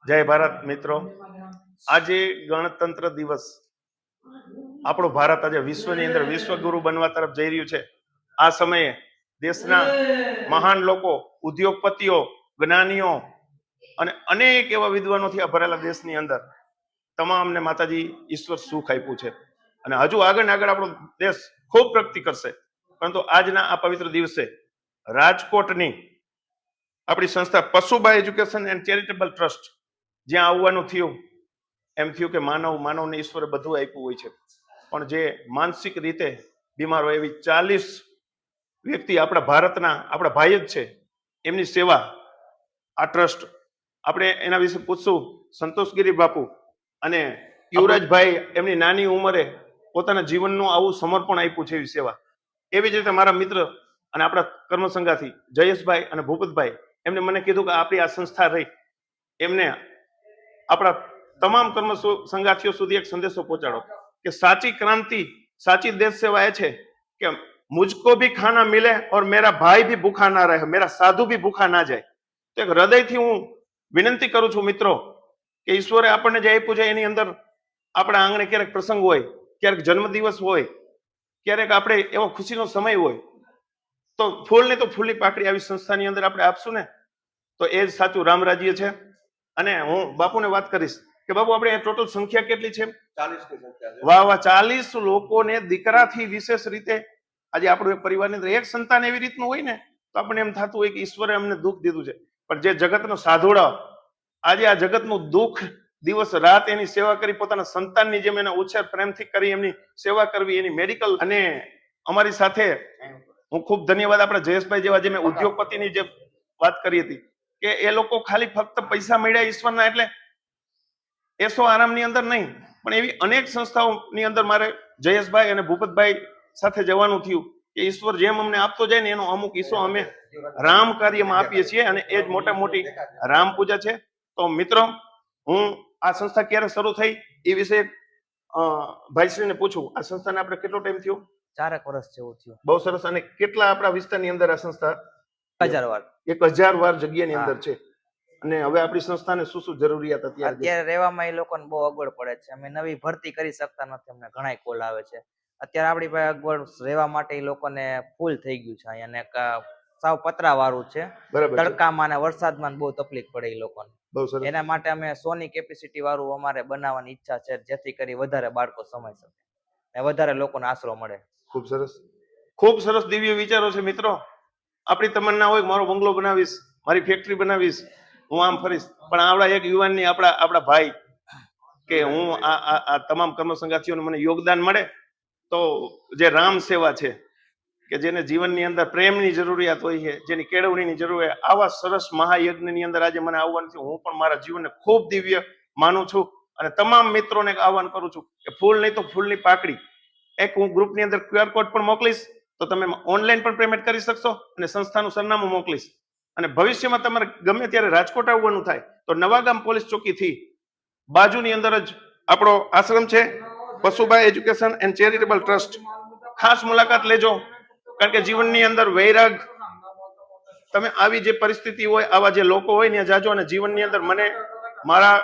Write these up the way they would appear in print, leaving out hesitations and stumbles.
જય ભારત મિત્રો, આજે ગણતંત્ર દિવસ. આપણો ભારત આજે વિશ્વની અંદર વિશ્વગુરુ બનવા તરફ જઈ રહ્યું છે. આ સમયે દેશના મહાન લોકો, ઉદ્યોગપતિઓ, જ્ઞાનીઓ અને અનેક એવા વિદ્વાનોથી આ ભરેલા દેશની અંદર તમામને માતાજી ઈશ્વર સુખ આપ્યું છે અને હજુ આગળ આગળ આપણો દેશ ખૂબ પ્રગતિ કરશે. પરંતુ આજના આ પવિત્ર દિવસે રાજકોટની આપણી સંસ્થા પશુબાઈ એજ્યુકેશન એન્ડ ચેરિટેબલ ટ્રસ્ટ જ્યાં આવવાનું થયું, એમ થયું કે માનવને ઈશ્વરે બધું આપ્યું હોય છે, પણ જે માનસિક રીતે બીમાર હોય એવી 40 વ્યક્તિ આપણા ભારતના આપણા ભાઈ જ છે, એમની સેવા આ ટ્રસ્ટ. આપણે એના વિશે પૂછશું. સંતોષગીરી બાપુ અને યુવરાજભાઈ એમની નાની ઉંમરે પોતાના જીવનનું આવું સમર્પણ આપ્યું છે એવી સેવા. એવી જ રીતે મારા મિત્ર અને આપણા કર્મસંગાથી જયેશભાઈ અને ભૂપતભાઈ એમને મને કીધું કે આપણી આ સંસ્થા રહી એમને આપણા તમામ કર્મ સંગાથીઓ સુધી એક સંદેશો પહોંચાડો કે સાચી ક્રાંતિ, સાચી દેશ સેવા એ છે કે મુझको भी खाना मिले और मेरा भाई भी भूखा ना रहे, मेरा साधु भी भूखा ना जाए. તો એક હૃદયથી હું વિનંતી કરું છું મિત્રો કે ઈશ્વરે આપણને જે આપ્યું છે એની અંદર આપણા આંગણે ક્યારેક પ્રસંગ હોય, ક્યારેક જન્મદિવસ હોય, ક્યારેક આપણે એવો ખુશીનો સમય હોય, તો ફૂલ ને તો ફૂલની પાકડી આવી સંસ્થાની અંદર આપણે આપશું ને તો એ જ સાચું રામ રાજ્ય છે. અને હું બાપુને વાત કરીશ કે બાપુ આપણે ટોટલ સંખ્યા કેટલી છે? 40 ની સંખ્યા છે. વાહ વાહ, 40 લોકોને દીકરાથી વિશેષ રીતે આજે આપણું એક પરિવારની અંદર એક સંતાન એવી રીતનું હોય ને તો આપણને એમ થતું હોય કે ઈશ્વરે અમને દુઃખ દીધું છે. પણ જે જગતનો સાધુડા આજે આ જગતનું દુઃખ દિવસ રાત એની સેવા કરી, પોતાના સંતાનની જેમ એના ઉછેર પ્રેમથી કરી એમની સેવા કરવી, એની મેડિકલ. અને અમારી સાથે હું ખૂબ ધન્યવાદ આપણા જયેશભાઈ જેવા જે મેં ઉદ્યોગપતિની જે વાત કરી હતી કે એ લોકો ખાલી ફક્ત પૈસા મળ્યા ઈશ્વરના એટલે એસો આરામની અંદર નહીં, પણ એવી અનેક સંસ્થાઓની અંદર મારે જયેશભાઈ અને ભૂપતભાઈ સાથે જવાનું થયું કે ઈશ્વર જેમ અમને આપતો જાય ને એનો અમુક હિસ્સો અમે રામ કાર્યમાં આપીએ છીએ અને એ જ મોટા મોટી રામ પૂજા છે. તો મિત્રો, હું આ સંસ્થા ક્યારે શરૂ થઈ એ વિશે ભાઈશ્રીને પૂછું. આ સંસ્થાને આપણે કેટલો ટાઈમ થયો? 4 વર્ષ જેવું થયું. બહુ સરસ. અને કેટલા આપણા વિસ્તારની અંદર આ સંસ્થા? 1000 વાર. 1000 વાર જગ્યાની અંદર છે. અને હવે આપણી સંસ્થાને શું શું જરૂરિયાત અત્યારે રહેવામાં એ લોકોને બહુ અગવડ પડે છે. અમે નવી ભરતી કરી શકતા નથી, અમને ઘણાય કોલ આવે છે. અત્યારે આપણી પાસે અગવડ રહેવા માટે એ લોકોને ફૂલ થઈ ગયું છે અહીંયા, ને સાવ પતરા વાળું છે. તડકામાં ને વરસાદમાં બહુ તકલીફ પડે એ લોકોને. એના માટે અમે 100 ની કેપેસિટી વાળું અમારે બનાવવાની ઈચ્છા છે, જેથી કરી વધારે બાળકો સમાઈ શકે અને વધારે લોકોને આશરો મળે. ખૂબ સરસ, ખૂબ સરસ દિવ્ય વિચારો છે મિત્રો. આપણી તમન્ના હોય મારો બંગલો બનાવીશ, મારી ફેક્ટરી બનાવીશ, હું આમ ફરીશ, પણ આવડા એક યુવાનની આપણા ભાઈ કે હું આ તમામ કર્મ સંગાથીઓને મને યોગદાન મળે તો જે રામ સેવા છે કે જેને જીવનની અંદર પ્રેમની જરૂરિયાત હોય છે, જેની કેળવણીની જરૂર હોય, આવા સરસ મહાયજ્ઞની અંદર આજે મને આવવાનું થયું. હું પણ મારા જીવનને ખૂબ દિવ્ય માનું છું અને તમામ મિત્રોને આહવાન કરું છું કે ફૂલ નહીં તો ફૂલની પાકડી એક હું ગ્રુપની અંદર QR કોડ પણ મોકલીશ, તો તમે ઓનલાઈન પણ પેમેન્ટ કરી શકશો અને સંસ્થાનું સરનામું મોકલીશ. અને ભવિષ્યમાં તમારે ગમે ત્યારે રાજકોટ આવવાનું થાય તો નવાગામ પોલીસ ચોકીથી બાજુની અંદર જ આપણો આશ્રમ છે, પશુબાઈ એજ્યુકેશન એન્ડ ચેરિટેબલ ટ્રસ્ટ. ખાસ મુલાકાત લેજો, કારણ કે જીવનની અંદર વૈરાગ, તમે આવી જે પરિસ્થિતિ હોય, આવા જે લોકો હોય ને જાજો. અને જીવનની અંદર મને મારા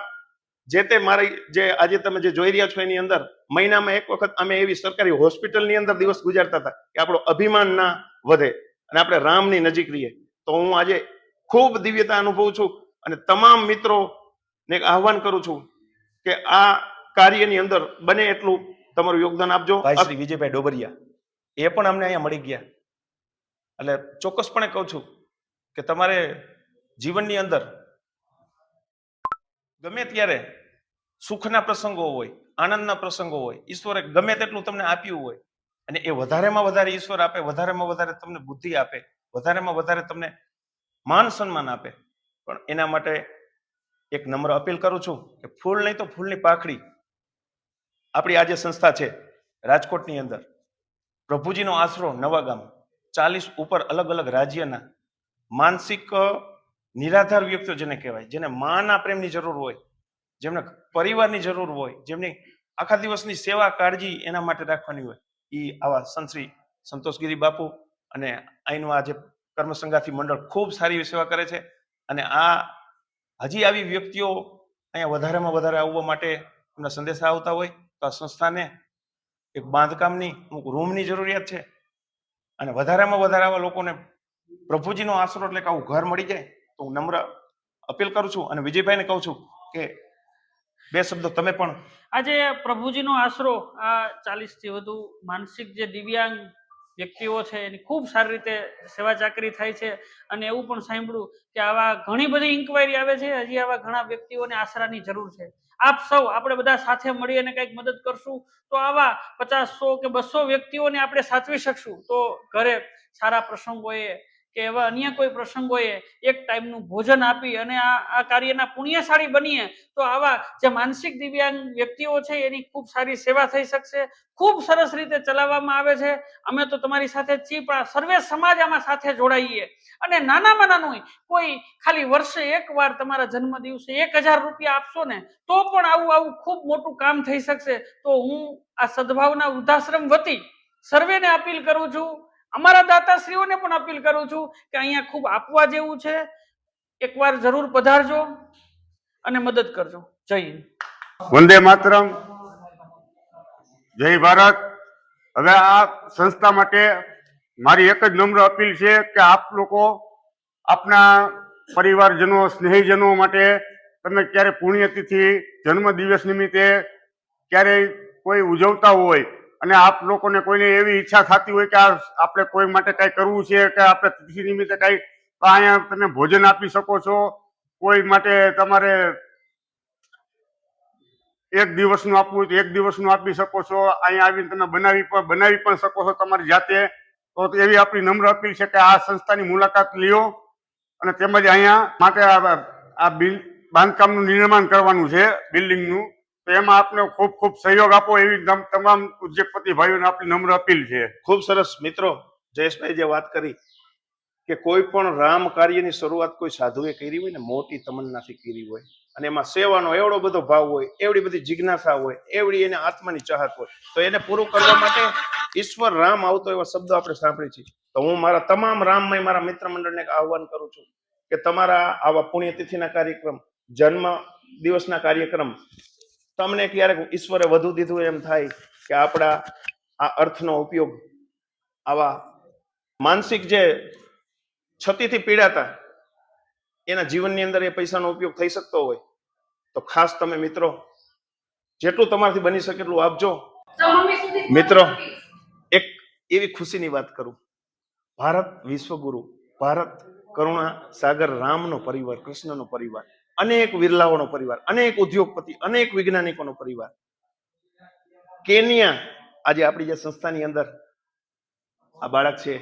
મારી જે આજે તમે જે જોઈ રહ્યા છો એની અંદર મહિનામાં એક વખત અમે એવી સરકારી હોસ્પિટલની અંદર દિવસ ગુજારતા હતા કે આપણો અભિમાન ના વધે અને આપણે રામની નજીક રહીએ. તો હું આજે ખૂબ દિવ્યતા અનુભવું છું અને તમામ મિત્રોને આહવાન કરું છું કે આ કાર્યની અંદર બને એટલું તમારું યોગદાન આપજો. શ્રી વિજયભાઈ ડોબરિયા એ પણ અમને અહીંયા મળી ગયા. એટલે ચોક્કસપણે કહું છું કે તમારે જીવનની અંદર ગમે ત્યારે સુખના પ્રસંગો હોય, આનંદના પ્રસંગો હોય, ઈશ્વરે ગમે તેટલું તમને આપ્યું હોય અને એ વધારેમાં વધારે ઈશ્વર આપે, વધારેમાં વધારે તમને બુદ્ધિ આપે, વધારેમાં વધારે તમને માન સન્માન આપે. પણ એના માટે એક નમ્ર અપીલ કરું છું કે ફૂલ નહીં તો ફૂલની પાખડી આપણી આજે સંસ્થા છે રાજકોટની અંદર, પ્રભુજીનો આશરો નવાગામ, 40 ઉપર અલગ અલગ રાજ્યના માનસિક નિરાધાર વ્યક્તિઓ જેને કહેવાય, જેને માના પ્રેમની જરૂર હોય, જેમને પરિવારની જરૂર હોય, જેમની આખા દિવસની સેવા કાળજી એના માટે રાખવાની હોય, એ આવા સંત શ્રી સંતોષગીરી બાપુ અને અહીંનું આ જે કર્મસંગાથી મંડળ ખૂબ સારી સેવા કરે છે. અને આ હજી આવી વ્યક્તિઓ અહીંયા વધારેમાં વધારે આવવા માટે એમના સંદેશા આવતા હોય તો આ સંસ્થાને એક બાંધકામની અમુક રૂમની જરૂરિયાત છે અને વધારેમાં વધારે આવા લોકોને પ્રભુજીનો આશરો એટલે કે આવું ઘર મળી જાય તો હું નમ્ર અપીલ કરું છું અને વિજયભાઈને કહું છું કે બે શબ્દો તમે પણ. આજે પ્રભુજીનો આશરો આ 40 થી વધુ માનસિક જે દિવ્યાંગ વ્યક્તિઓ છે એની ખૂબ સારી રીતે સેવા ચાકરી થાય છે અને એવું પણ સાંભળ્યું કે આવા ઘણી બધી ઇન્કવાયરી આવે છે, હજી આવા ઘણા વ્યક્તિઓને આશરાની જરૂર છે. આપ સૌ આપણે બધા સાથે મળી અને કંઈક મદદ કરશું તો આવા 50, 100 કે 200 વ્યક્તિઓને આપણે સાચવી શકશું. તો ઘરે સારા પ્રસંગોએ કે એવા અન્ય કોઈ પ્રસંગોએ એક ટાઈમનું ભોજન આપી અને આ કાર્યના પુણ્યશાળી બનીએ તો આવા જે માનસિક દિવ્યાંગ વ્યક્તિઓ છે એની ખૂબ સારી સેવા થઈ શકશે. ખૂબ સરસ રીતે ચલાવવામાં આવે છે. અમે તો તમારી સાથે જ છીએ, પણ સર્વે સમાજ આમાં સાથે જોડાઈએ અને નાનામાં નાનું કોઈ ખાલી વર્ષે એકવાર તમારા જન્મ દિવસે 1000 રૂપિયા આપશો ને તો પણ આવું ખૂબ મોટું કામ થઈ શકશે. તો હું આ સદભાવના વૃદ્ધાશ્રમ વતી સર્વેને અપીલ કરું છું, અમારા દાતાશ્રીઓને પણ અપીલ કરું છું કે અહીંયા ખૂબ આપવા જેવું છે. એકવાર જરૂર પધારજો અને મદદ કરજો. જય હિન્દ. વંદે માતરમ, જય ભારત. હવે આ સંસ્થા માટે મારી એક જ નમ્ર અપીલ છે કે આપ લોકો આપના પરિવારજનો, સ્નેહીજનો માટે તમે ક્યારે પુણ્યતિથિ, જન્મદિવસ નિમિત્તે ક્યારેય કોઈ ઉજવતા હોય અને આપ લોકોને કોઈને એવી ઈચ્છા થતી હોય કે આપણે કોઈ માટે કઈ કરવું છે કે આપણે તિથિ નિમિત્તે કઈ, તો અહીંયા તમે ભોજન આપી શકો છો. કોઈ માટે તમારે 1 દિવસનું આપવું હોય તો 1 દિવસનું આપી શકો છો. અહીંયા આવીને તમે બનાવી પણ શકો છો તમારી જાતે. તો એવી આપણી નમ્ર અપીલ છે કે આ સંસ્થાની મુલાકાત લ્યો અને તેમજ અહીંયા માટે આ બાંધકામનું નિર્માણ કરવાનું છે, બિલ્ડિંગનું, તો એમાં આપને ખૂબ ખૂબ સહયોગ આપો એવી તમામ ઉદ્યોગપતિ ભાઈઓને આપણી નમ્ર અપીલ છે. ખૂબ સરસ મિત્રો. જયેશભાઈ જે વાત કરી કે કોઈ પણ રામ કાર્યની શરૂઆત કોઈ સાધુએ કરી હોય ને મોટી તમન્નાથી કરી હોય અને એમાં સેવાનો એવડો બધો ભાવ હોય, એવડી બધી જિજ્ઞાસા હોય, એવડી એને આત્માની ચાહત હોય, તો એને પૂરું કરવા માટે ઈશ્વર રામ આવતો એવા શબ્દો આપણે સાંભળી છીએ. તો હું મારા તમામ રામમય મારા મિત્ર મંડળને આહ્વાન કરું છું કે તમારા આવા પુણ્યતિથિના કાર્યક્રમ, જન્મ દિવસના કાર્યક્રમ તમને ક્યારેક ઈશ્વરે વધુ દીધું એમ થાય કે આપણા આ અર્થનો ઉપયોગ આવા માનસિક જે છતીથી પીડાતા એના જીવનની અંદર એ પૈસાનો ઉપયોગ થઈ શકતો હોય તો ખાસ તમે મિત્રો જેટલું તમારાથી બની શકે એટલું આપજો. મિત્રો એક એવી ખુશીની વાત કરું, ભારત વિશ્વગુરુ, ભારત કરુણા સાગર રામનો પરિવાર, કૃષ્ણનો પરિવાર, અનેક વિરલાઓનો પરિવાર, અનેક ઉદ્યોગપતિ, અનેક વૈજ્ઞાનિકોનો પરિવાર. કેન્યા આજે આપણી જે સંસ્થાની અંદર આ બાળક છે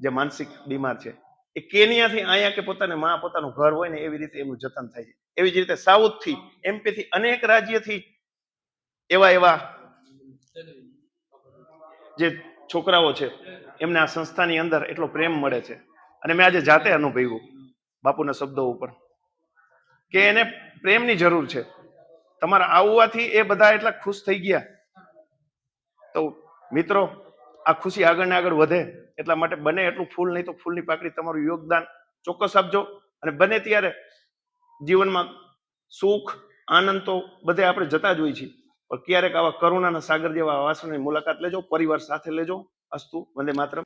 જે માનસિક બીમાર છે, એ કેન્યાથી અહીંયા કે પોતાનું ઘર હોય ને એવી રીતે એમનું જતન થાય છે. એવી જ રીતે સાઉથ થી, એમપી થી, અનેક રાજ્યથી એવા જે છોકરાઓ છે એમને આ સંસ્થાની અંદર એટલો પ્રેમ મળે છે. અને મેં આજે જાતે અનુભવ્યું બાપુના શબ્દો ઉપર કે એને પ્રેમની જરૂર છે. તમારા આવવાથી એ બધા એટલા ખુશ થઈ ગયા. તો મિત્રો આ ખુશી આગળ ને આગળ વધે એટલા માટે બને એટલું ફૂલ નહીં તો ફૂલની પાકડી તમારું યોગદાન ચોક્કસ આપજો. અને બને ત્યારે જીવનમાં સુખ આનંદ તો બધે આપણે જતા જ હોય છીએ, પણ ક્યારેક આવા કરુણાના સાગર જેવા વાસણની મુલાકાત લેજો, પરિવાર સાથે લેજો. અસ્તુ. વંદે માતરમ.